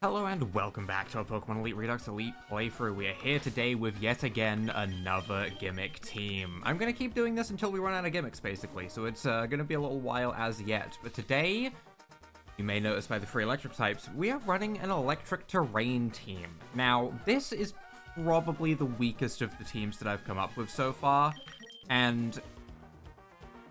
Hello and welcome back to our Pokemon Elite Redux Elite playthrough. We are here today with yet again another gimmick team. I'm going to keep doing this until we run out of gimmicks basically, so it's going to be a little while as yet. But today, you may notice by the three electric types, we are running an electric terrain team. Now, this is probably the weakest of the teams that I've come up with so far, and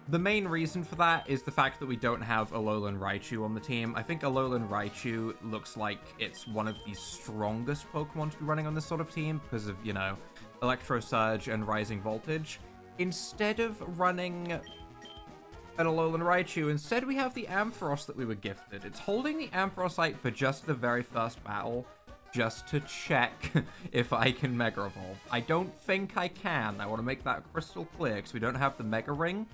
the main reason for that is the fact that we don't have Alolan Raichu on the team. I think Alolan Raichu looks like it's one of the strongest Pokemon to be running on this sort of team because of, you know, Electro Surge and Rising Voltage. Instead of running an Alolan Raichu, instead we have the Ampharos that we were gifted. It's holding the Ampharosite for just the very first battle, just to check if I can Mega Evolve. I don't think I can. I want to make that crystal clear because we don't have the Mega Ring.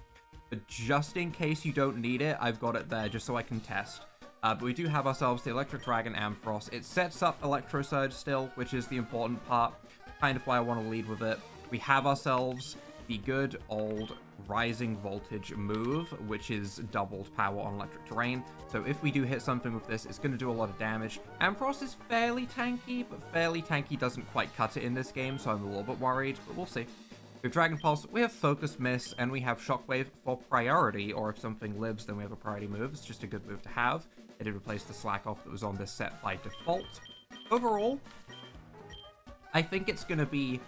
But just in case you don't need it, I've got it there just so I can test. But we do have ourselves the Electric Dragon Ampharos. It sets up Electro Surge still, which is the important part. Kind of why I want to lead with it. We have ourselves the good old Rising Voltage move, which is doubled power on electric terrain. So if we do hit something with this, it's going to do a lot of damage. Ampharos is fairly tanky, but fairly tanky doesn't quite cut it in this game, so I'm a little bit worried, but we'll see. We have Dragon Pulse, we have Focus Miss, and we have Shockwave for priority, or if something lives, then we have a priority move. It's just a good move to have. It did replace the Slack Off that was on this set by default. Overall, I think it's going to be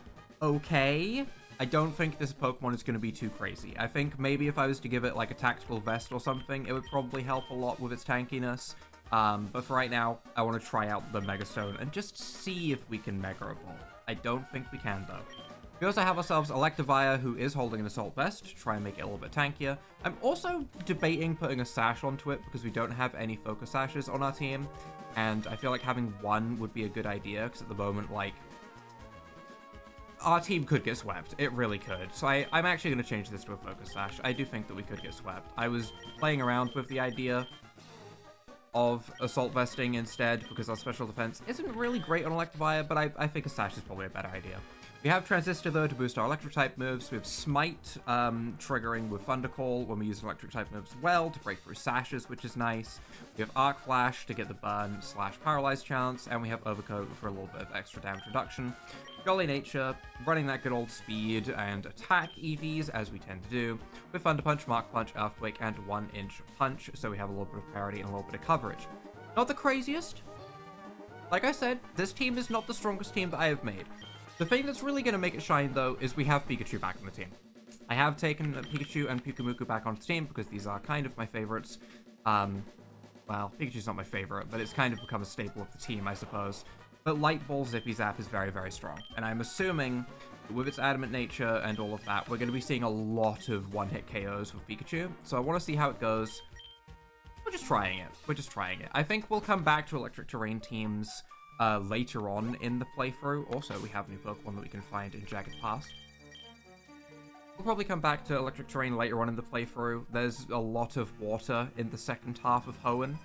okay. I don't think this Pokemon is going to be too crazy. I think maybe if I was to give it like a Tactical Vest or something, it would probably help a lot with its tankiness. But for right now, I want to try out the Mega Stone and just see if we can Mega Evolve. I don't think we can, though. We also have ourselves Electivire, who is holding an Assault Vest to try and make it a little bit tankier. I'm also debating putting a Sash onto it because we don't have any Focus Sashes on our team. And I feel like having one would be a good idea because at the moment, like, our team could get swept. It really could. So I'm actually going to change this to a Focus Sash. I do think that we could get swept. I was playing around with the idea of Assault Vesting instead because our Special Defense isn't really great on Electivire, but I think a Sash is probably a better idea. We have Transistor, though, to boost our Electric-type moves. We have Smite, triggering with Thunder Call when we use Electric-type moves as well to break through Sashes, which is nice. We have Arc Flash to get the Burn/Paralyze chance, and we have Overcoat for a little bit of extra damage reduction. Jolly Nature, running that good old speed and attack EVs, as we tend to do, with Thunder Punch, Mark Punch, Earthquake, and 1-inch Punch, so we have a little bit of parity and a little bit of coverage. Not the craziest. Like I said, this team is not the strongest team that I have made. The thing that's really going to make it shine, though, is we have Pikachu back on the team. I have taken Pikachu and Pyukumuku back onto the team because these are kind of my favorites. Well, Pikachu's not my favorite, but it's kind of become a staple of the team, I suppose. But Light Ball Zippy Zap is very, very strong. And I'm assuming that with its adamant nature and all of that, we're going to be seeing a lot of one-hit KOs with Pikachu. So I want to see how it goes. We're just trying it. I think we'll come back to electric terrain teams later on in the playthrough. Also, we have new Pokemon that we can find in Jagged Past. We'll probably come back to electric terrain later on in the playthrough. There's a lot of water in the second half of Hoenn.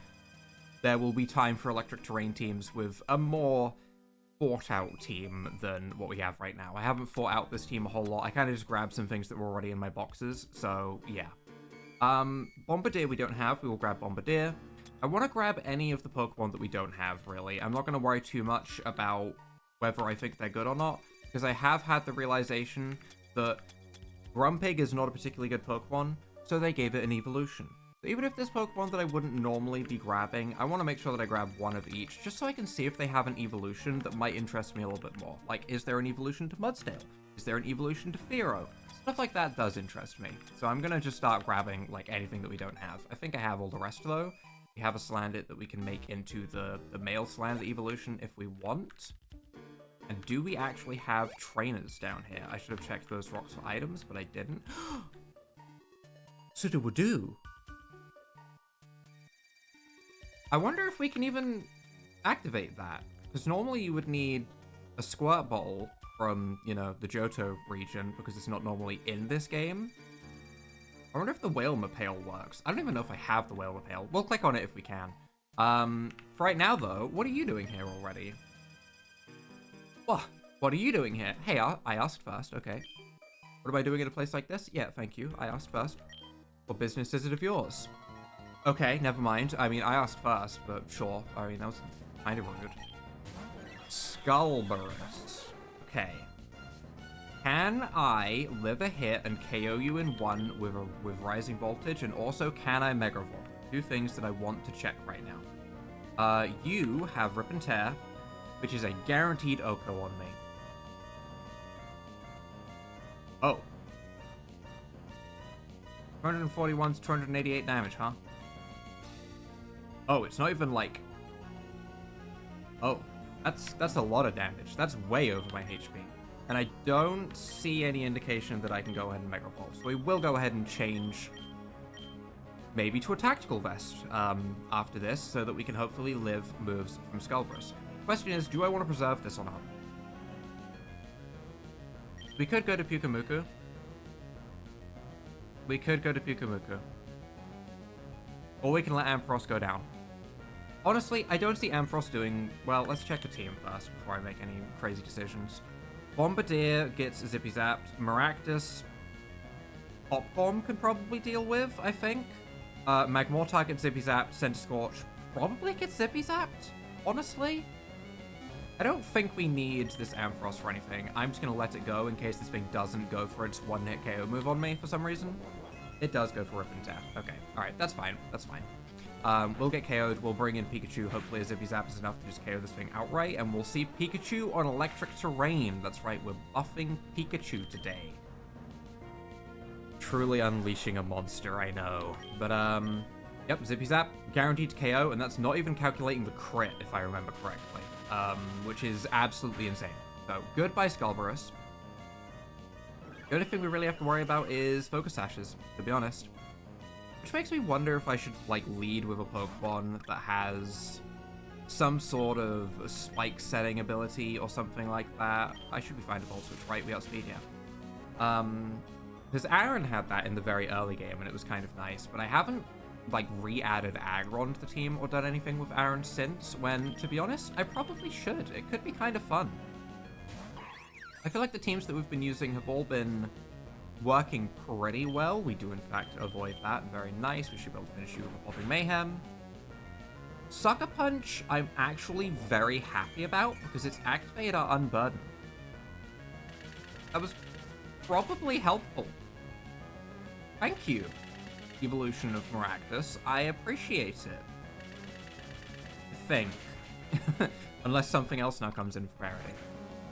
There will be time for electric terrain teams with a more thought-out team than what we have right now. I haven't thought out this team a whole lot. I kind of just grabbed some things that were already in my boxes, so yeah. Bombardier we don't have. We will grab Bombardier. I want to grab any of the Pokemon that we don't have, really. I'm not going to worry too much about whether I think they're good or not, because I have had the realization that Grumpig is not a particularly good Pokemon, so they gave it an evolution. So even if there's Pokemon that I wouldn't normally be grabbing, I want to make sure that I grab one of each, just so I can see if they have an evolution that might interest me a little bit more. Like, is there an evolution to Mudsdale? Is there an evolution to Fearow? Stuff like that does interest me. So I'm going to just start grabbing, like, anything that we don't have. I think I have all the rest, though. We have a Salandit that we can make into the male Salandit evolution if we want. And do we actually have trainers down here? I should have checked those rocks for items, but I didn't. Sudowoodo. I wonder if we can even activate that. Because normally you would need a Squirt Bottle from, you know, the Johto region, because it's not normally in this game. I wonder if the Whale Mapale works. I don't even know if I have the Whale Mapale. We'll click on it if we can. For right now, though, what are you doing here already? What are you doing here? Hey, I asked first. Okay. What am I doing in a place like this? Yeah, thank you. I asked first. What business is it of yours? Okay, never mind. I mean, I asked first, but sure. I mean, that was Kind of rude. Skullburst. Okay. Can I live a hit and KO you in one with Rising Voltage? And also, can I Mega Volt? Two things that I want to check right now. You have Rip and Tear, which is a guaranteed Oko on me. Oh. 241 to 288 damage, huh? Oh, it's not even like... Oh, that's a lot of damage. That's way over my HP. And I don't see any indication that I can go ahead and Mega Volt. So we will go ahead and change maybe to a Tactical Vest after this, so that we can hopefully live moves from Skullburst. Question is, do I want to preserve this or not? We could go to Pyukumuku. We could go to Pyukumuku. Or we can let Ampharos go down. Honestly, I don't see Ampharos doing... Well, let's check the team first before I make any crazy decisions. Bombardier gets Zippy Zapped. Maractus, Pop Bomb can probably deal with, I think. Magmortar gets Zippy Zapped. Center Scorch probably gets Zippy Zapped, honestly. I don't think we need this Ampharos for anything. I'm just going to let it go in case this thing doesn't go for its one-hit KO move on me for some reason. It does go for Rip and Tap. Okay, alright, that's fine. That's fine. We'll get KO'd, we'll bring in Pikachu, hopefully a Zippy Zap is enough to just KO this thing outright, and we'll see Pikachu on Electric Terrain. That's right, we're buffing Pikachu today. Truly unleashing a monster, I know. But, yep, Zippy Zap, guaranteed to KO, and that's not even calculating the crit, if I remember correctly, which is absolutely insane. So, goodbye Skullburst. The only thing we really have to worry about is Focus Sashes, to be honest. Which makes me wonder if I should, like, lead with a Pokemon that has some sort of spike setting ability or something like that. I should be fine to Volt Switch, right? We outspeed, yeah. Because Aaron had that in the very early game, and it was kind of nice, but I haven't, like, re-added Aggron to the team or done anything with Aaron since, when, to be honest, I probably should. It could be kind of fun. I feel like the teams that we've been using have all been working pretty well. We do, in fact, avoid that. Very nice. We should be able to finish you with a Popping Mayhem. Sucker Punch, I'm actually very happy about because it's activated our Unburden. That was probably helpful. Thank you, Evolution of Maractus. I appreciate it. I think. Unless something else now comes in for parity.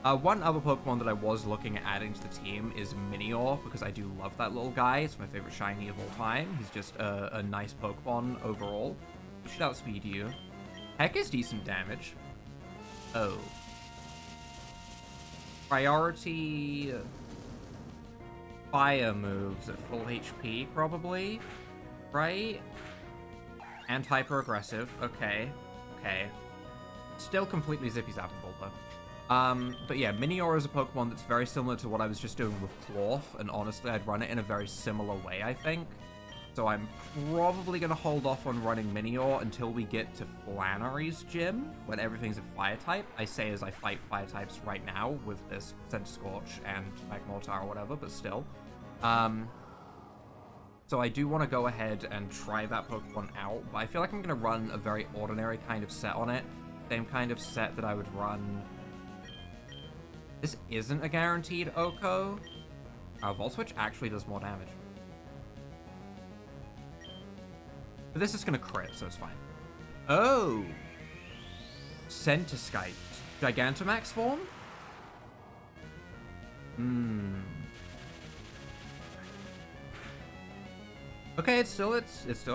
One other Pokemon that I was looking at adding to the team is Minior, because I do love that little guy. It's my favorite shiny of all time. He's just a nice Pokemon overall. We should outspeed you. Heck is decent damage. Oh. Priority fire moves at full HP, probably. Right? And hyper-aggressive. Okay. Okay. Still completely zippy-zappable, though. But yeah, Minior is a Pokemon that's very similar to what I was just doing with Cloth, and honestly, I'd run it in a very similar way, I think. So I'm probably going to hold off on running Minior until we get to Flannery's gym, when everything's a Fire-type. I say as I fight Fire-types right now with this Center Scorch and Magmortar or whatever, but still. So I do want to go ahead and try that Pokemon out, but I feel like I'm going to run a very ordinary kind of set on it. Same kind of set that I would run... This isn't a guaranteed Oko. Volt Switch actually does more damage. But this is going to crit, so it's fine. Oh! Centiskyte. Gigantamax form? Okay, it's still a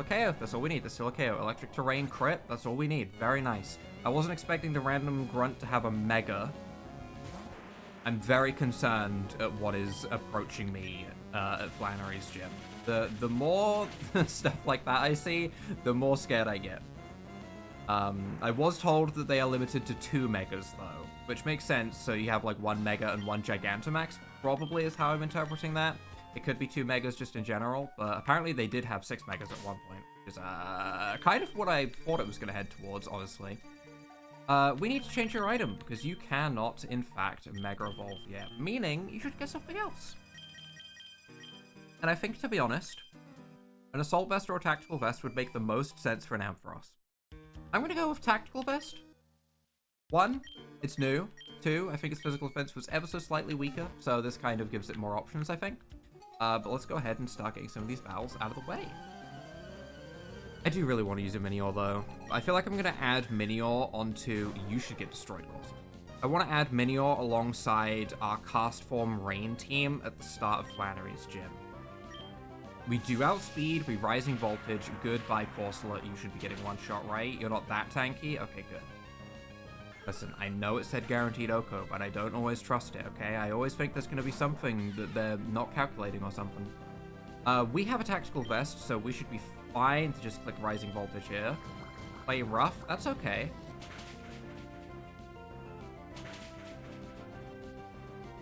KO. That's all we need. That's still a KO. Electric Terrain crit. That's all we need. Very nice. I wasn't expecting the random grunt to have a Mega. I'm very concerned at what is approaching me at Flannery's gym. The more stuff like that I see, the more scared I get. I was told that they are limited to 2 Megas, though, which makes sense. So you have, like, 1 Mega and 1 Gigantamax, probably is how I'm interpreting that. It could be 2 Megas just in general, but apparently they did have 6 Megas at one point, which is kind of what I thought it was going to head towards, honestly. We need to change your item, because you cannot, in fact, Mega Evolve yet, meaning you should get something else. And I think, to be honest, an Assault Vest or a Tactical Vest would make the most sense for an Ampharos. I'm going to go with Tactical Vest, One, it's new. Two, I think its physical defense was ever so slightly weaker, so this kind of gives it more options, I think. But let's go ahead and start getting some of these battles out of the way. I do really want to use a Minior, though. I feel like I'm going to add Minior onto... You should get destroyed, Goals. I want to add Minior alongside our Cast Form Rain team at the start of Flannery's gym. We do outspeed, we Rising Voltage, goodbye Corsola, you should be getting one shot, right? You're not that tanky? Okay, good. Listen, I know it said guaranteed Oko, but I don't always trust it, okay? I always think there's going to be something that they're not calculating or something. We have a Tactical Vest, so we should be fine to just click Rising Voltage here. Play rough, that's okay.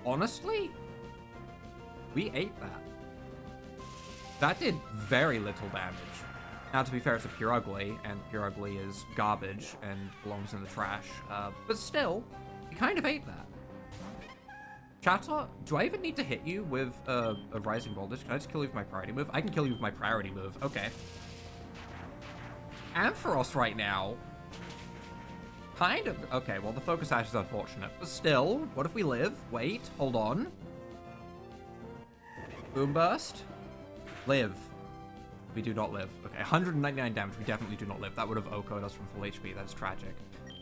Honestly, we ate that. That did very little damage. Now, to be fair, it's a Pure Ugly, and Pure Ugly is garbage and belongs in the trash. But still, you kind of ate that. Chatter, do I even need to hit you with a Rising Voltage? Can I just kill you with my priority move? I can kill you with my priority move. Okay. Ampharos right now. Kind of. Okay, well, the Focus Sash is unfortunate. But still, what if we live? Wait, hold on. Boom Burst. Live. We do not live. Okay, 199 damage. We definitely do not live. That would have OK'd us from full HP. That's tragic.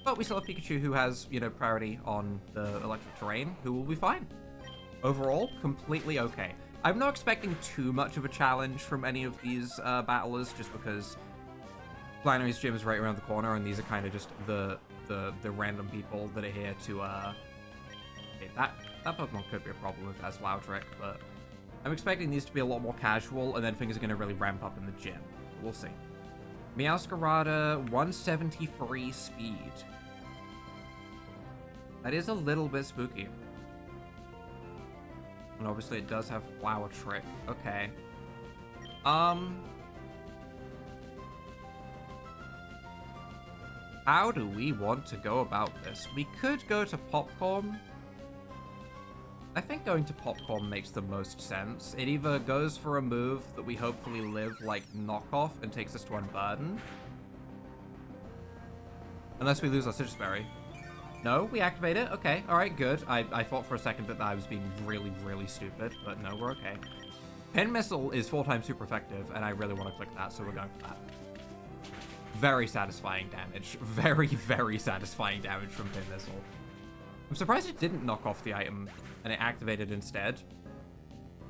But we still have Pikachu, who has, you know, priority on the electric terrain, who will be fine. Overall, completely okay. I'm not expecting too much of a challenge from any of these battlers, just because Flannery's gym is right around the corner, and these are kind of just the random people that are here to, okay, that Pokemon could be a problem if that's Loudrick, but I'm expecting these to be a lot more casual, and then things are going to really ramp up in the gym. We'll see. Meowscarada, 173 speed. That is a little bit spooky. And obviously it does have Flower Trick. Okay. How do we want to go about this? We could go to Popcorn. I think going to Popcorn makes the most sense. It either goes for a move that we hopefully live like Knockoff and takes us to Unburden. Unless we lose our Citrus Berry. No, we activate it? Okay, alright, good. I thought for a second that I was being really, really stupid, but no, we're okay. Pin Missile is 4 times super effective, and I really want to click that, so we're going for that. Very satisfying damage. Very, very satisfying damage from Pin Missile. I'm surprised it didn't knock off the item and it activated instead.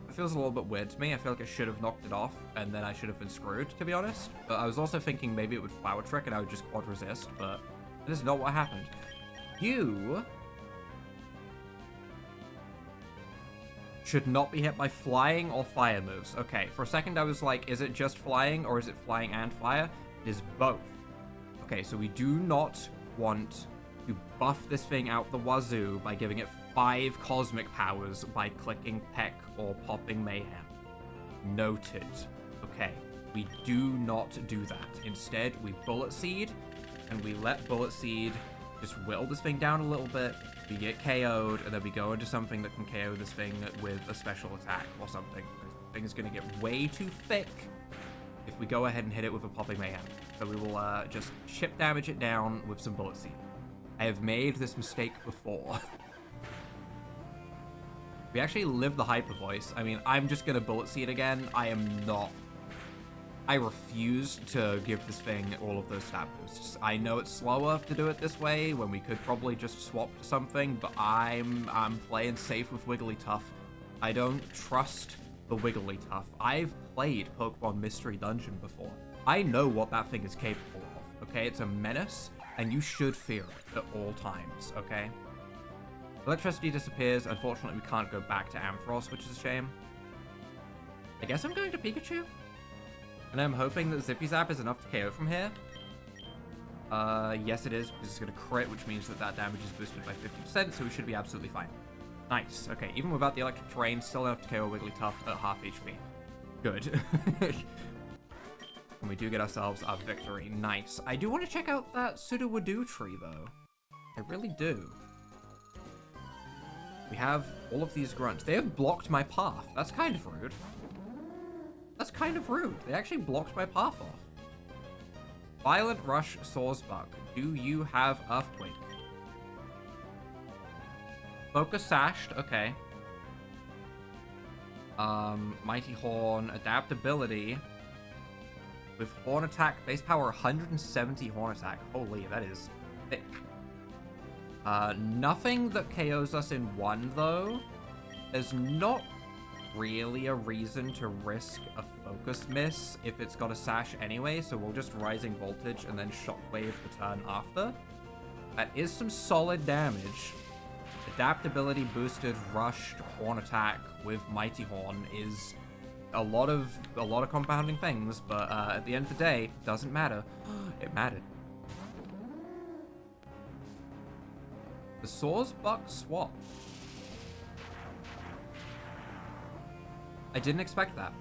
It feels a little bit weird to me. I feel like it should have knocked it off and then I should have been screwed, to be honest. But I was also thinking maybe it would Flower Trick and I would just quad resist, but that is not what happened. You should not be hit by flying or fire moves. Okay, for a second I was like, is it just flying or is it flying and fire? It is both. Okay, so we do not want to buff this thing out the wazoo by giving it 5 cosmic powers by clicking Peck or popping Mayhem. Noted. Okay, we do not do that. Instead, we Bullet Seed, and we let Bullet Seed just whittle this thing down a little bit. We get KO'd, and then we go into something that can KO this thing with a special attack or something. This thing is going to get way too thick if we go ahead and hit it with a popping Mayhem. So we will just chip damage it down with some Bullet Seed. I have made this mistake before. We actually live the Hyper Voice. I mean, I'm just going to Bullet Seed again. I am not... I refuse to give this thing all of those stat boosts. I know it's slower to do it this way, when we could probably just swap to something, but I'm playing safe with Wigglytuff. I don't trust the Wigglytuff. I've played Pokemon Mystery Dungeon before. I know what that thing is capable of, okay? It's a menace, and you should fear it at all times, okay? Electricity disappears. Unfortunately, we can't go back to Ampharos, which is a shame. I guess I'm going to Pikachu? And I'm hoping that Zippy Zap is enough to KO from here. Yes it is, because it's going to crit, which means that that damage is boosted by 50%, so we should be absolutely fine. Nice. Okay, even without the electric terrain, still enough to KO Wigglytuff at half HP. Good. And we do get ourselves our victory. Nice. I do want to check out that Sudowoodo tree, though. I really do. We have all of these grunts. They have blocked my path. That's kind of rude. That's kind of rude. They actually blocked my path off. Violent Rush Sawsbuck. Do you have Earthquake? Focus Sashed, okay. Mighty Horn, adaptability. With Horn Attack, base power 170 Horn Attack. Holy, that is thick. Nothing that KOs us in one, though. There's not really a reason to risk a focus miss if it's got a sash anyway, so we'll just Rising Voltage and then Shockwave the turn after. That is some solid damage. Adaptability boosted rushed Horn Attack with Mighty Horn is a lot of compounding things, but at the end of the day, doesn't matter. It mattered. The Sawsbuck swap. I didn't expect that.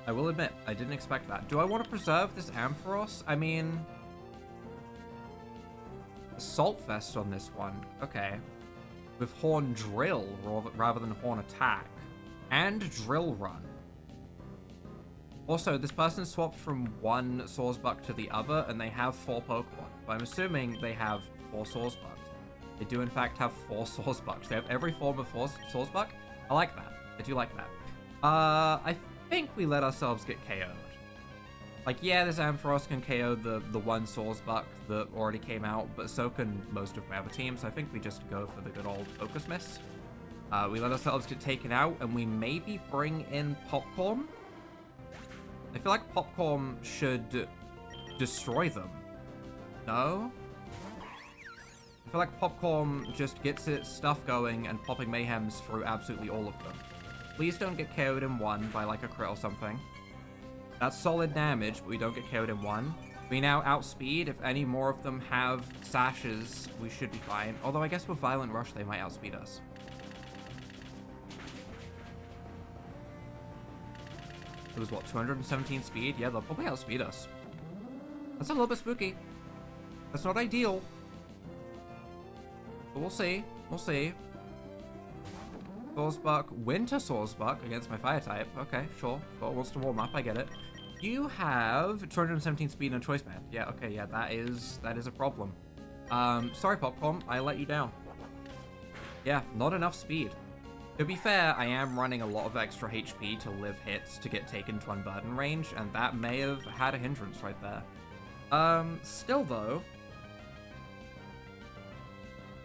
I will admit, I didn't expect that. Do I want to preserve this Ampharos? I mean, Assault Vest on this one. Okay. With Horn Drill rather than Horn Attack. And Drill Run. Also, this person swapped from one Sawsbuck to the other, and they have 4 Pokemon. But I'm assuming they have 4 Sawsbucks. They do, in fact, have 4 Sawsbucks. They have every form of Sawsbuck. I like that. I do like that. I think we let ourselves get KO'd. Like, yeah, this Ampharos can KO the one Sawsbuck that already came out, but so can most of my other teams. So I think we just go for the good old Focus Miss. We let ourselves get taken out, and we maybe bring in Popcorn. I feel like Popcorn should destroy them. No? I feel like Popcorn just gets its stuff going and popping mayhems through absolutely all of them. Please don't get KO'd in one by like a crit or something. That's solid damage, but we don't get KO'd in one. We now outspeed. If any more of them have sashes, we should be fine. Although I guess with Violent Rush, they might outspeed us. It was what, 217 speed? Yeah, they'll probably outspeed us. That's a little bit spooky. That's not ideal. But we'll see. We'll see. Sawsbuck, Winter Sawsbuck against my fire type. Okay, sure. But wants to warm up, I get it. You have 217 speed and a choice band. Yeah, okay, yeah, that is a problem. Sorry, Popcorn, I let you down. Yeah, not enough speed. To be fair, I am running a lot of extra HP to live hits to get taken to unburden range, and that may have had a hindrance right there. Still though,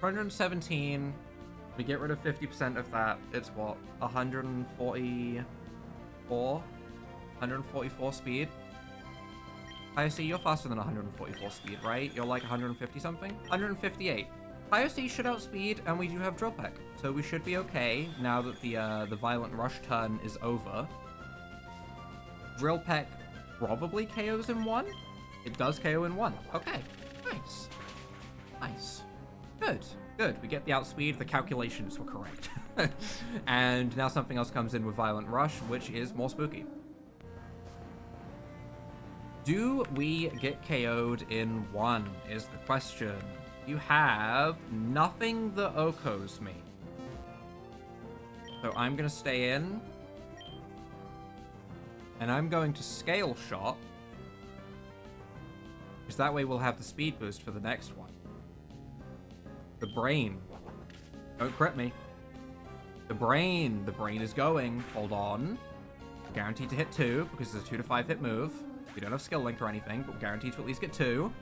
217, we get rid of 50% of that, it's what, 144 speed? IOC, you're faster than 144 speed, right? You're like 150 something? 158. IOC should outspeed, and we do have Drill Peck, so we should be okay now that the Violent Rush turn is over. Drill Peck probably KOs in one? It does KO in one. Okay, nice. Nice. Good, good. We get the outspeed, the calculations were correct. And now something else comes in with Violent Rush, which is more spooky. Do we get KO'd in one, is the question. You have nothing that Okos me. So I'm going to stay in. And I'm going to Scale Shot. Because that way we'll have the speed boost for the next one. The Brain. Don't crit me. The Brain. The Brain is going. Hold on. We're guaranteed to hit 2 because it's a 2 to 5 hit move. We don't have Skill Link or anything, but we're guaranteed to at least get 2.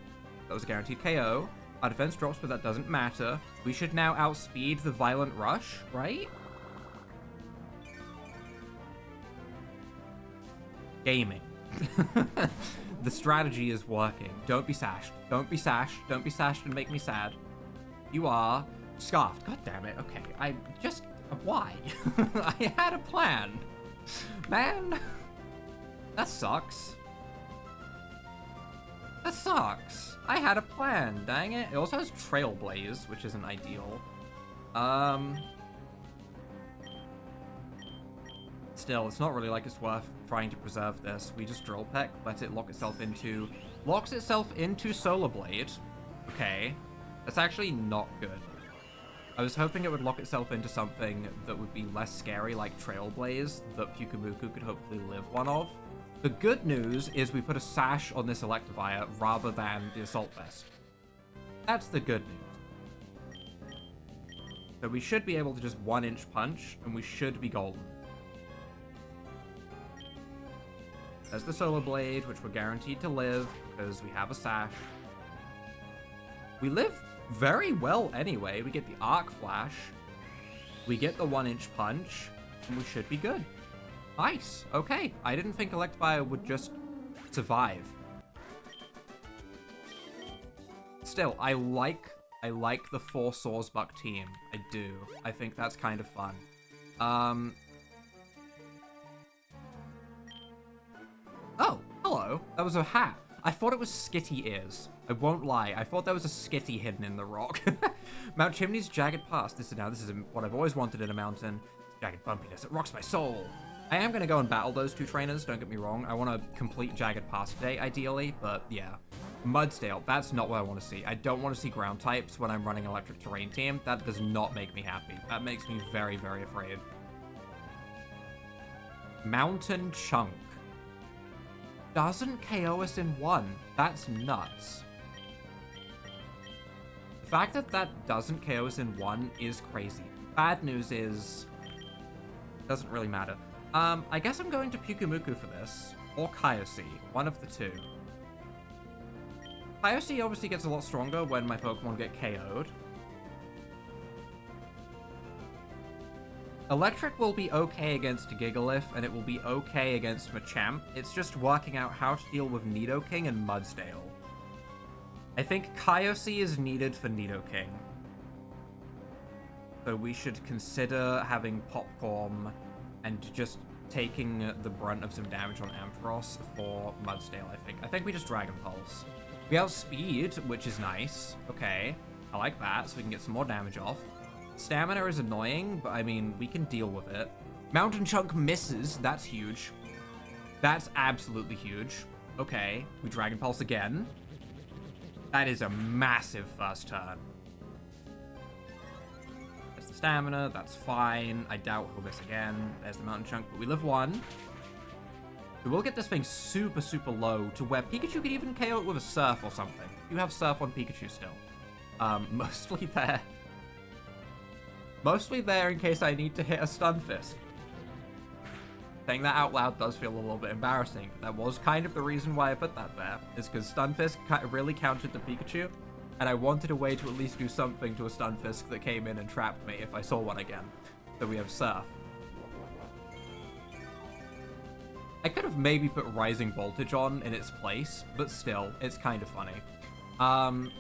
That was a guaranteed KO. Our defense drops, but that doesn't matter. We should now outspeed the Violent Rush, right? Gaming. The strategy is working. Don't be sashed. Don't be sashed. Don't be sashed and make me sad. You are scarfed. God damn it. Okay. I just... Why? I had a plan. Man. That sucks. That sucks. I had a plan, dang it. It also has Trailblaze, which isn't ideal. Still, it's not really like it's worth trying to preserve this. We just Drill Peck, let it lock itself into... Locks itself into Solar Blade. Okay. That's actually not good. I was hoping it would lock itself into something that would be less scary, like Trailblaze, that Pyukumuku could hopefully live one of. The good news is we put a sash on this Electivire rather than the Assault Vest. That's the good news. So we should be able to just 1-inch punch, and we should be golden. There's the Solar Blade, which we're guaranteed to live, because we have a sash. We live very well anyway. We get the Arc Flash. We get the 1-inch punch, and we should be good. Nice. Okay. I didn't think Electivire would just survive. Still, I like the 4 Sawsbuck team. I do. I think that's kind of fun. Oh, hello. That was a hat. I thought it was Skitty ears. I won't lie. I thought there was a Skitty hidden in the rock. Mount Chimney's Jagged Pass. This is what I've always wanted in a mountain. Jagged bumpiness. It rocks my soul. I am going to go and battle those 2 trainers. Don't get me wrong. I want to complete Jagged Pass today, ideally. But yeah. Mudsdale. That's not what I want to see. I don't want to see ground types when I'm running Electric Terrain team. That does not make me happy. That makes me very, very afraid. Mountain Chunk. Doesn't KO us in 1. That's nuts. The fact that that doesn't KO us in 1 is crazy. Bad news is... doesn't really matter. I guess I'm going to Pyukumuku for this. Or Kaiosea. One of the 2. Kaiosea obviously gets a lot stronger when my Pokemon get KO'd. Electric will be okay against Gigalith, and it will be okay against Machamp. It's just working out how to deal with Nidoking and Mudsdale. I think Kaiosea is needed for Nidoking. So we should consider having Popcorn and just taking the brunt of some damage on Ampharos for Mudsdale, I think. I think we just Dragon Pulse. We outspeed, which is nice. Okay, I like that, so we can get some more damage off. Stamina is annoying, but I mean, we can deal with it. Mountain Chunk misses. That's huge. That's absolutely huge. Okay, we Dragon Pulse again. That is a massive first turn. There's the stamina. That's fine. I doubt he'll miss again. There's the Mountain Chunk, but we live 1. We will get this thing super, super low to where Pikachu could even KO it with a Surf or something. You have Surf on Pikachu still. Mostly there. Mostly there in case I need to hit a Stunfisk. Saying that out loud does feel a little bit embarrassing. That was kind of the reason why I put that there, is because Stunfisk really countered the Pikachu, and I wanted a way to at least do something to a Stunfisk that came in and trapped me if I saw one again. So we have Surf. I could have maybe put Rising Voltage on in its place, but still, it's kind of funny.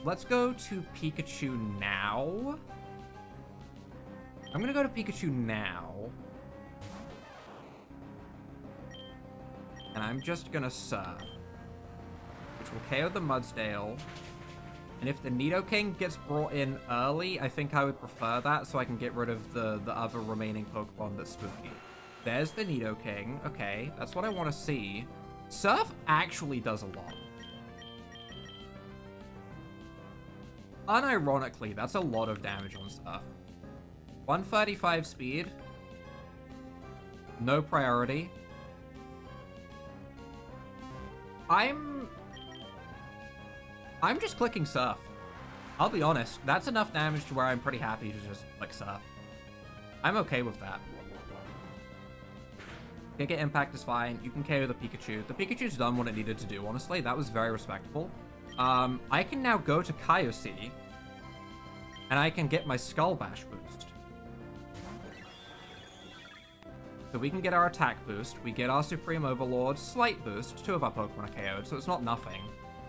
Let's go to Pikachu now. I'm gonna go to Pikachu now. And I'm just gonna Surf, which will KO the Mudsdale. And if the Nidoking gets brought in early, I think I would prefer that so I can get rid of the other remaining Pokemon that's spooky. There's the Nidoking. Okay, that's what I want to see. Surf actually does a lot. Unironically, that's a lot of damage on Surf. 135 speed. No priority. I'm just clicking Surf. I'll be honest. That's enough damage to where I'm pretty happy to just click Surf. I'm okay with that. Giga Impact is fine. You can KO the Pikachu. The Pikachu's done what it needed to do, honestly. That was very respectable. I can now go to Kaiosea, and I can get my Skull Bash boost. So we can get our attack boost. We get our Supreme Overlord slight boost. 2 of our Pokemon are KO'd, so it's not nothing.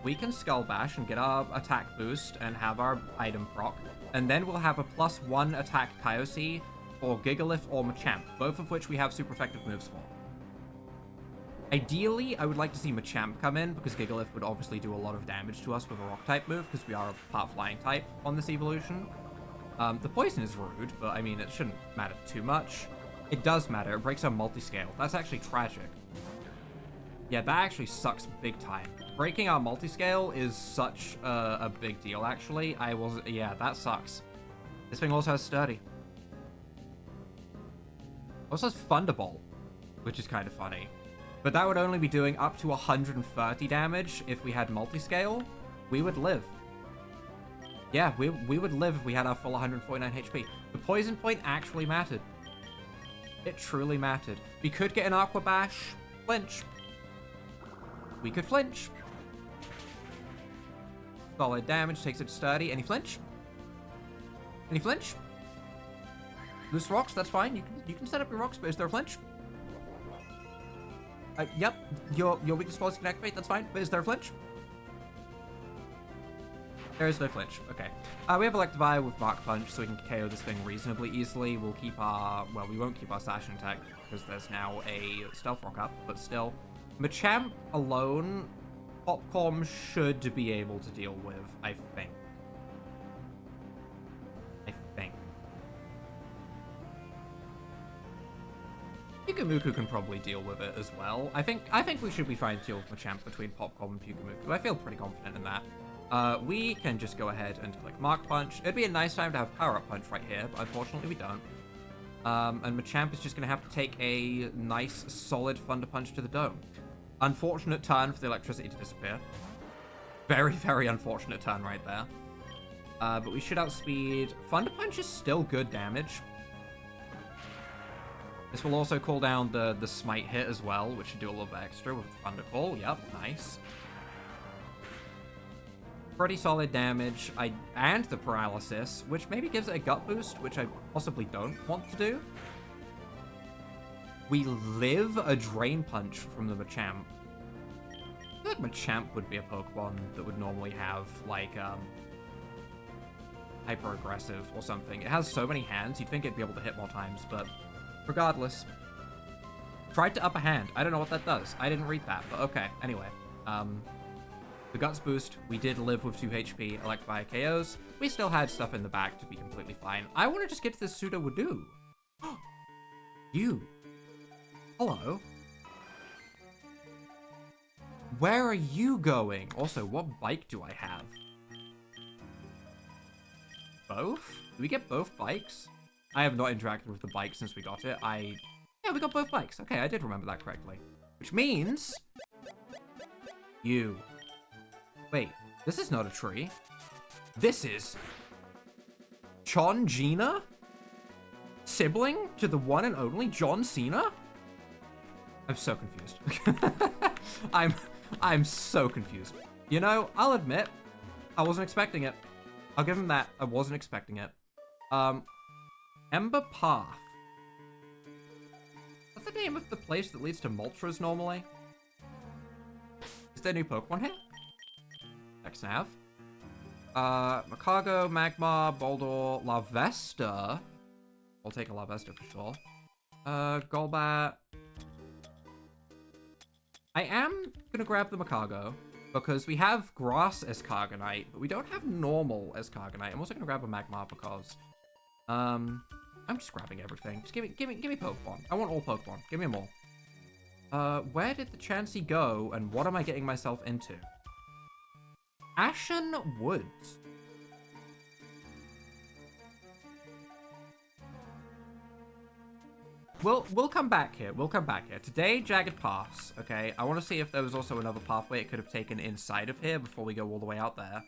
We can Skull Bash and get our attack boost and have our item proc. And then we'll have a +1 attack Kaiosea or Gigalith or Machamp, both of which we have super effective moves for. Ideally, I would like to see Machamp come in, because Gigalith would obviously do a lot of damage to us with a Rock-type move, because we are a part Flying type on this evolution. The Poison is rude, but I mean, it shouldn't matter too much. It does matter. It breaks our multi-scale. That's actually tragic. Yeah, that actually sucks big time. Breaking our multi-scale is such a big deal, actually. Yeah, that sucks. This thing also has Sturdy. Also has Thunderbolt, which is kind of funny. But that would only be doing up to 130 damage if we had multi-scale. We would live. Yeah, we would live if we had our full 149 HP. The poison point actually mattered. It truly mattered. We could get an Aqua Bash. Flinch. We could flinch. Solid damage, takes it sturdy. Any flinch? Any flinch? Loose rocks, that's fine. You can set up your rocks, but is there a flinch? Yep. Your weakness spells can activate, that's fine. But is there a flinch? There is no flinch. Okay. We have Electivire with Mark Punch, so we can KO this thing reasonably easily. We'll keep our... Well, we won't keep our Slashing Attack, because there's now a Stealth Rock up, but still. Machamp alone, Popcorn should be able to deal with, I think. Pyukumuku can probably deal with it as well. I think we should be fine to deal with Machamp between Popcorn and Pyukumuku. I feel pretty confident in that. We can just go ahead and click Mark Punch. It'd be a nice time to have Power Up Punch right here, but unfortunately we don't. And Machamp is just going to have to take a nice, solid Thunder Punch to the dome. Unfortunate turn for the electricity to disappear. Very, very unfortunate turn right there. But we should outspeed. Thunder Punch is still good damage. This will also cool down the Smite hit as well, which should do a little bit extra with Thunder Call. Yep, nice. Pretty solid damage. And the Paralysis, which maybe gives it a Gut Boost, which I possibly don't want to do. We live a Drain Punch from the Machamp. I feel like Machamp would be a Pokemon that would normally have, like, Hyper Aggressive or something. It has so many hands, you'd think it'd be able to hit more times, but... Regardless. Tried to Upper Hand. I don't know what that does. I didn't read that, but okay. Anyway. The Guts boost. We did live with 2 HP. Electivire KOs. We still had stuff in the back to be completely fine. I want to just get to this Pseudo Wadoo. You. Hello. Where are you going? Also, what bike do I have? Both? Do we get both bikes? I have not interacted with the bike since we got it. Yeah, we got both bikes. Okay, I did remember that correctly. Which means... You. Wait, this is not a tree. This is... Jena? Sibling to the one and only John Cena? I'm so confused. I'm so confused. You know, I'll admit, I wasn't expecting it. I'll give him that. I wasn't expecting it. Ember Path. What's the name of the place that leads to Moltres normally? Is there a new Pokemon here? Xnav. Macago, Magmar, Boldor, Larvesta. I'll take a Larvesta for sure. Golbat. I am gonna grab the Macago because we have Grass Escargonite, but we don't have normal Escargonite. I'm also gonna grab a Magmar because I'm just grabbing everything. Just give me Pokemon. I want all Pokemon. Give me them all. Where did the Chansey go, and what am I getting myself into? Ashen Woods. We'll come back here. We'll come back here. Today, Jagged Pass. Okay, I want to see if there was also another pathway it could have taken inside of here before we go all the way out there.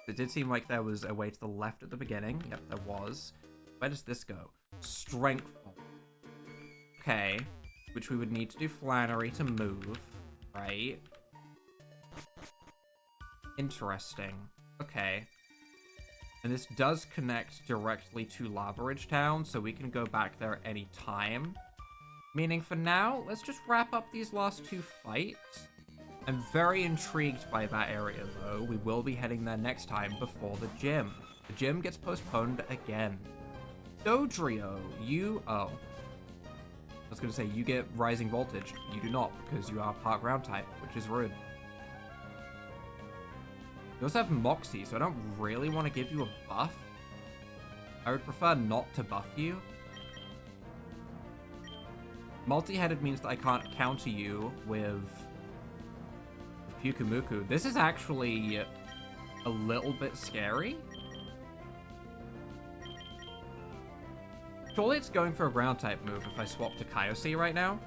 It did seem like there was a way to the left at the beginning. Yep, there was. Where does this go? Strength. Okay. Which we would need to do Flannery to move. Right. Interesting. Okay. And this does connect directly to Lava Ridge Town, so we can go back there any time. Meaning for now, let's just wrap up these last 2 fights. I'm very intrigued by that area, though. We will be heading there next time before the gym. The gym gets postponed again. Dodrio, you... Oh. I was going to say, you get Rising Voltage. You do not, because you are part Ground type, which is rude. You also have Moxie, so I don't really want to give you a buff. I would prefer not to buff you. Multi-headed means that I can't counter you with Pyukumuku. This is actually a little bit scary. Surely it's going for a ground type move if I swap to Kaiosea right now.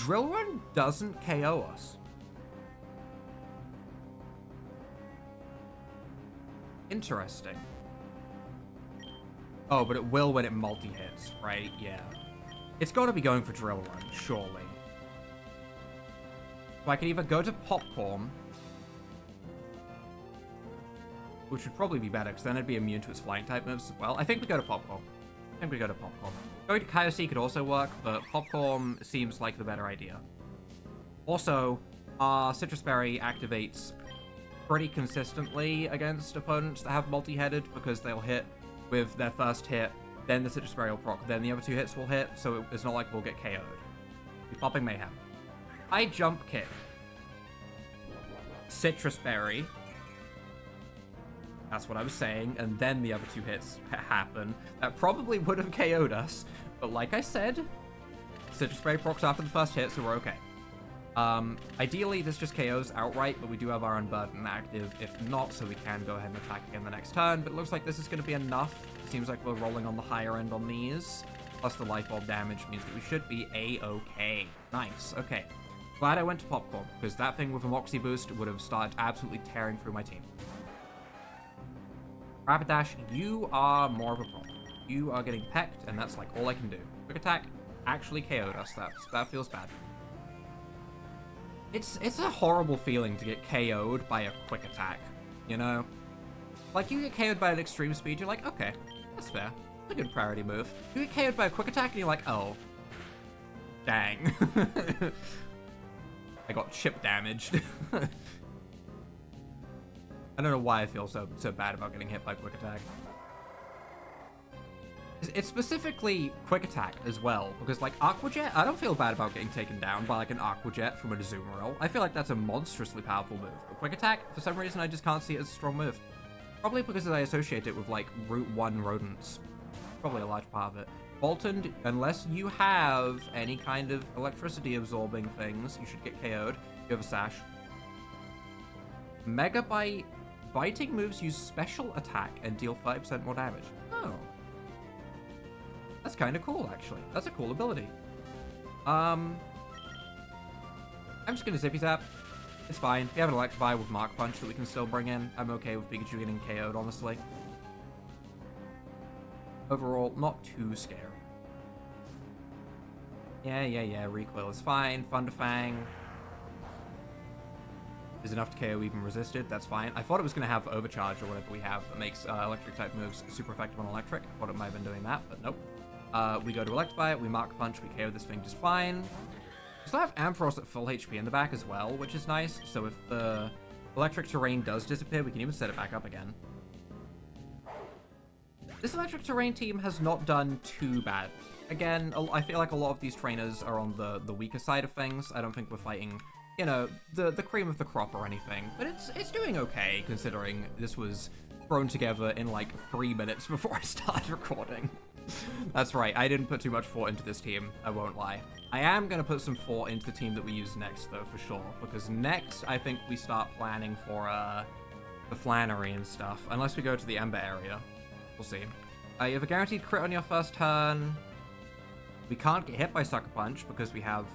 Drill Run doesn't KO us. Interesting. Oh, but it will when it multi-hits, right? Yeah. It's got to be going for Drill Run, surely. So I can either go to Popcorn, which would probably be better, because then it'd be immune to its flying type moves as well. I think we go to Popcorn. Going to Kaiosea could also work, but Popcorn seems like the better idea. Also, our Citrus Berry activates pretty consistently against opponents that have multi-headed, because they'll hit with their first hit, then the Citrus Berry will proc, then the other 2 hits will hit, so it's not like we'll get KO'd. We're popping Mayhem. I jump kick. Citrus Berry. That's what I was saying, and then the other 2 hits happen. That probably would have KO'd us, but like I said, Citrus Berry procs after the first hit, so we're okay. Ideally, this just KOs outright, but we do have our Unburden active if not, so we can go ahead and attack again the next turn, but it looks like this is going to be enough. It seems like we're rolling on the higher end on these, plus the Life Orb damage means that we should be A-okay. Nice, okay. Glad I went to Popcorn, because that thing with a Moxie boost would have started absolutely tearing through my team. Rapidash, you are more of a problem. You are getting pecked, and that's like all I can do. Quick Attack actually KO'd us. That feels bad. It's a horrible feeling to get KO'd by a Quick Attack, you know? Like, you get KO'd by an Extreme Speed, you're like, okay, that's fair. It's a good priority move. You get KO'd by a Quick Attack, and you're like, oh. Dang. I got chip damaged. I don't know why I feel so bad about getting hit by Quick Attack. It's specifically Quick Attack as well, because like Aqua Jet, I don't feel bad about getting taken down by like an Aqua Jet from a Azumarill. I feel like that's a monstrously powerful move. But Quick Attack, for some reason, I just can't see it as a strong move. Probably because I associate it with like Route 1 rodents. Probably a large part of it. Bolton, unless you have any kind of electricity absorbing things, you should get KO'd. You have a Sash. Mega Bite. Biting moves use special attack and deal 5% more damage. Oh. That's kind of cool, actually. That's a cool ability. I'm just gonna Zippy Zap. It's fine. We have an Electrify with Mark Punch that we can still bring in. I'm okay with Pikachu getting KO'd, honestly. Overall, not too scary. Yeah. Recoil is fine. Thunderfang is enough to KO even resisted. That's fine. I thought it was going to have Overcharge or whatever we have that makes electric-type moves super effective on electric. I thought it might have been doing that, but nope. We go to Electrify it, we Mark Punch, we KO this thing just fine. We still have Ampharos at full HP in the back as well, which is nice. So if the electric terrain does disappear, we can even set it back up again. This electric terrain team has not done too bad. Again, I feel like a lot of these trainers are on the weaker side of things. I don't think we're fighting, you know, the cream of the crop or anything, but it's doing okay considering this was thrown together in like 3 minutes before I started recording. That's right, I didn't put too much thought into this team, I won't lie. I am going to put some thought into the team that we use next though, for sure, because next I think we start planning for the Flannery and stuff, unless we go to the Ember area. We'll see. You have a guaranteed crit on your first turn. We can't get hit by Sucker Punch because we have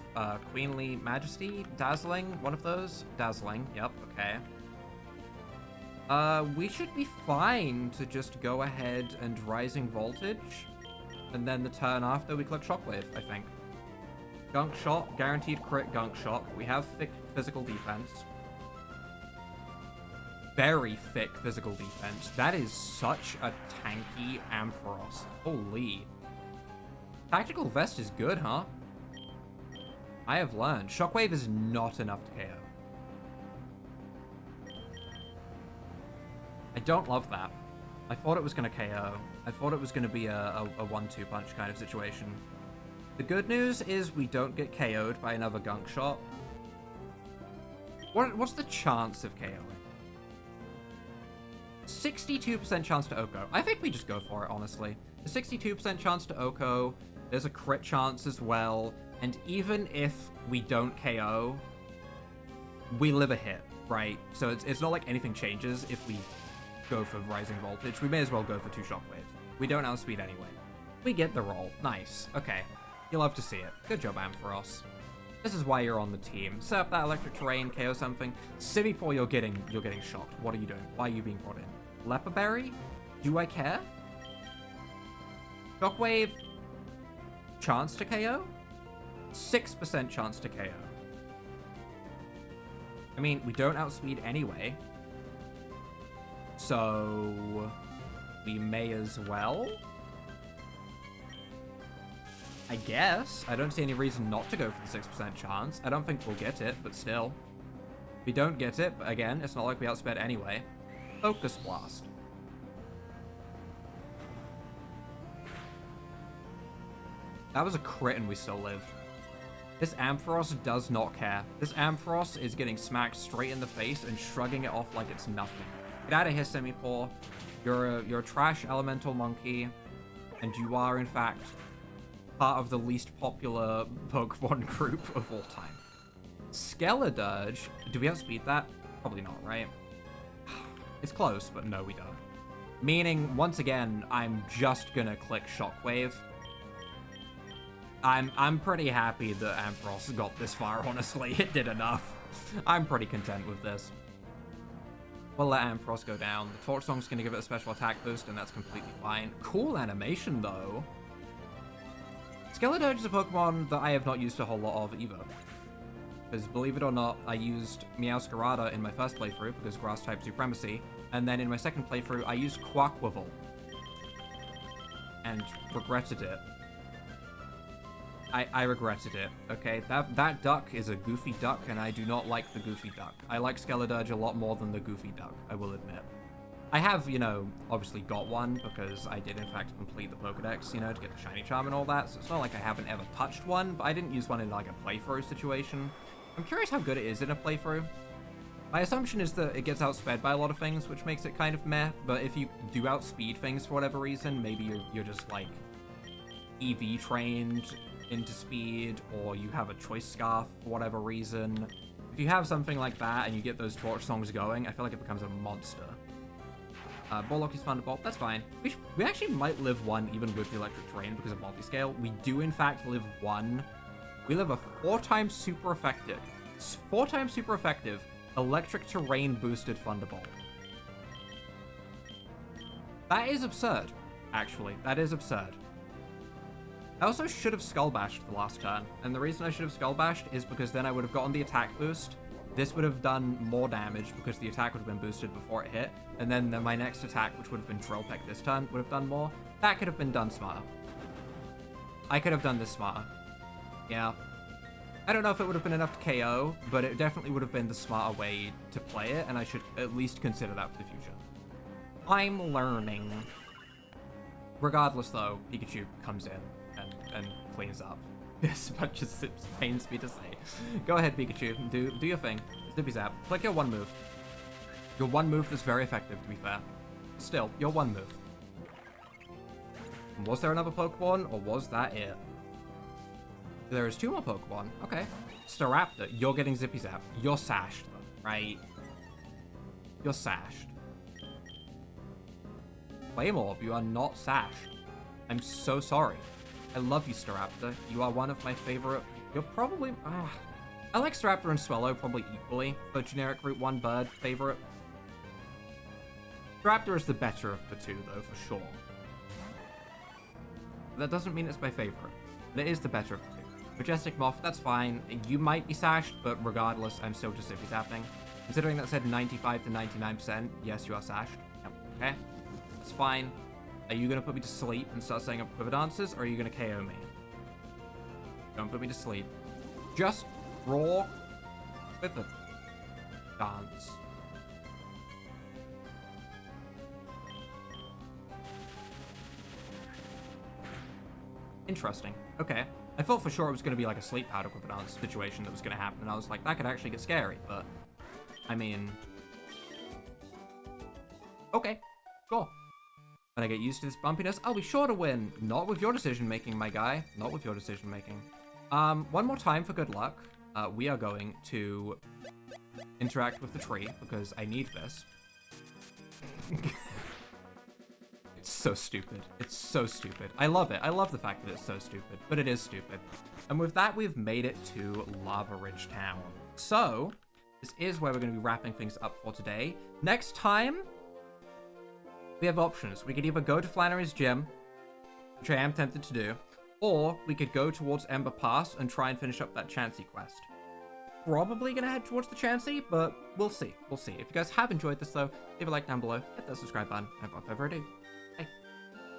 Queenly Majesty, Dazzling, one of those. Dazzling, yep, okay. We should be fine to just go ahead and Rising Voltage, and then the turn after we click Shockwave, I think. Gunk Shot, guaranteed crit Gunk Shot. We have thick physical defense. Very thick physical defense. That is such a tanky Ampharos. Holy. Tactical Vest is good, huh? I have learned. Shockwave is not enough to KO. I don't love that. I thought it was going to KO. I thought it was going to be a 1-2 punch kind of situation. The good news is we don't get KO'd by another Gunk Shot. What's the chance of KOing? 62% chance to Oko. I think we just go for it, honestly. A 62% chance to Oko. There's a crit chance as well. And even if we don't KO, we live a hit, right? So it's not like anything changes if we go for Rising Voltage. We may as well go for 2 Shockwaves. We don't outspeed anyway. We get the roll. Nice. Okay. You love to see it. Good job, Ampharos. This is why you're on the team. Set up that electric terrain, KO something. Simipour, you're getting shocked. What are you doing? Why are you being brought in? Leperberry? Do I care? Shockwave, chance to KO? 6% chance to KO. I mean, we don't outspeed anyway. So we may as well. I guess. I don't see any reason not to go for the 6% chance. I don't think we'll get it, but still. If we don't get it, but again, it's not like we outsped anyway. Focus Blast. That was a crit and we still lived. This Ampharos does not care. This Ampharos is getting smacked straight in the face and shrugging it off like it's nothing. Get out of here, Simipour. You're a trash elemental monkey, and you are, in fact, part of the least popular Pokemon group of all time. Skeledirge. Do we outspeed that? Probably not, right? It's close, but no, we don't. Meaning, once again, I'm just gonna click Shockwave. I'm pretty happy that Ampharos got this far, honestly. It did enough. I'm pretty content with this. We'll let Ampharos go down. The Torch Song's gonna give it a special attack boost, and that's completely fine. Cool animation, though. Skeledirge is a Pokemon that I have not used a whole lot of either. Because, believe it or not, I used Meowscarada in my first playthrough because Grass-type Supremacy, and then in my second playthrough, I used Quackwivel. And regretted it. I regretted it, okay? That duck is a goofy duck, and I do not like the goofy duck. I like Skeledirge a lot more than the goofy duck, I will admit. I have, you know, obviously got one, because I did, in fact, complete the Pokedex, you know, to get the Shiny Charm and all that, so it's not like I haven't ever touched one, but I didn't use one in, like, a playthrough situation. I'm curious how good it is in a playthrough. My assumption is that it gets outsped by a lot of things, which makes it kind of meh, but if you do outspeed things for whatever reason, maybe you're just, like, EV trained into speed, or you have a choice scarf for whatever reason. If you have something like that and you get those Torch Songs going, I feel like it becomes a monster. Borlocky's Thunderbolt, that's fine. We actually might live one even with the electric terrain because of multi-scale. We do in fact live one. We live a 4x super effective electric terrain boosted Thunderbolt. That is absurd, actually. That is absurd. I also should have Skull Bashed the last turn, and the reason I should have Skull Bashed is because then I would have gotten the attack boost. This would have done more damage because the attack would have been boosted before it hit, and then my next attack, which would have been Drill Peck this turn, would have done more. That could have been done smarter. I could have done this smarter. Yeah. I don't know if it would have been enough to KO, but it definitely would have been the smarter way to play it, and I should at least consider that for the future. I'm learning. Regardless, though, Pikachu comes in and cleans up. As much as it pains me to say. Go ahead, Pikachu. Do your thing. Zippy Zap. Click your one move. Your one move is very effective, to be fair. Still, your one move. Was there another Pokemon, or was that it? There is 2 more Pokemon. Okay. Staraptor, you're getting Zippy Zap. You're sashed, though, right? You're sashed. Claymorb, you are not sashed. I'm so sorry. I love you, Staraptor. You are one of my favorite. You're probably... I like Staraptor and Swellow probably equally, but generic Route 1 bird favorite. Staraptor is the better of the 2, though, for sure. That doesn't mean it's my favorite. But it is the better of the 2. Majestic Moth, that's fine. You might be sashed, but regardless, I'm still just Zippy Zapping. Considering that said 95 to 99%, yes, you are sashed. Yep. Okay. That's fine. Are you gonna put me to sleep and start setting up Quiver Dances, or are you gonna KO me? Don't put me to sleep. Just raw Quiver Dance. Interesting. Okay. I thought for sure it was gonna be like a Sleep Powder Quiver Dance situation that was gonna happen, and I was like, that could actually get scary, but... I mean... Okay. Cool. When I get used to this bumpiness, I'll be sure to win. Not with your decision-making, my guy. Not with your decision-making. One more time for good luck. We are going to interact with the tree, because I need this. It's so stupid. It's so stupid. I love it. I love the fact that it's so stupid, but it is stupid. And with that, we've made it to Lava Ridge Town. So, this is where we're going to be wrapping things up for today. Next time, we have options. We could either go to Flannery's gym, which I am tempted to do, or we could go towards Ember Pass and try and finish up that Chansey quest. Probably going to head towards the Chansey, but we'll see. We'll see. If you guys have enjoyed this, though, leave a like down below, hit that subscribe button, and without further ado,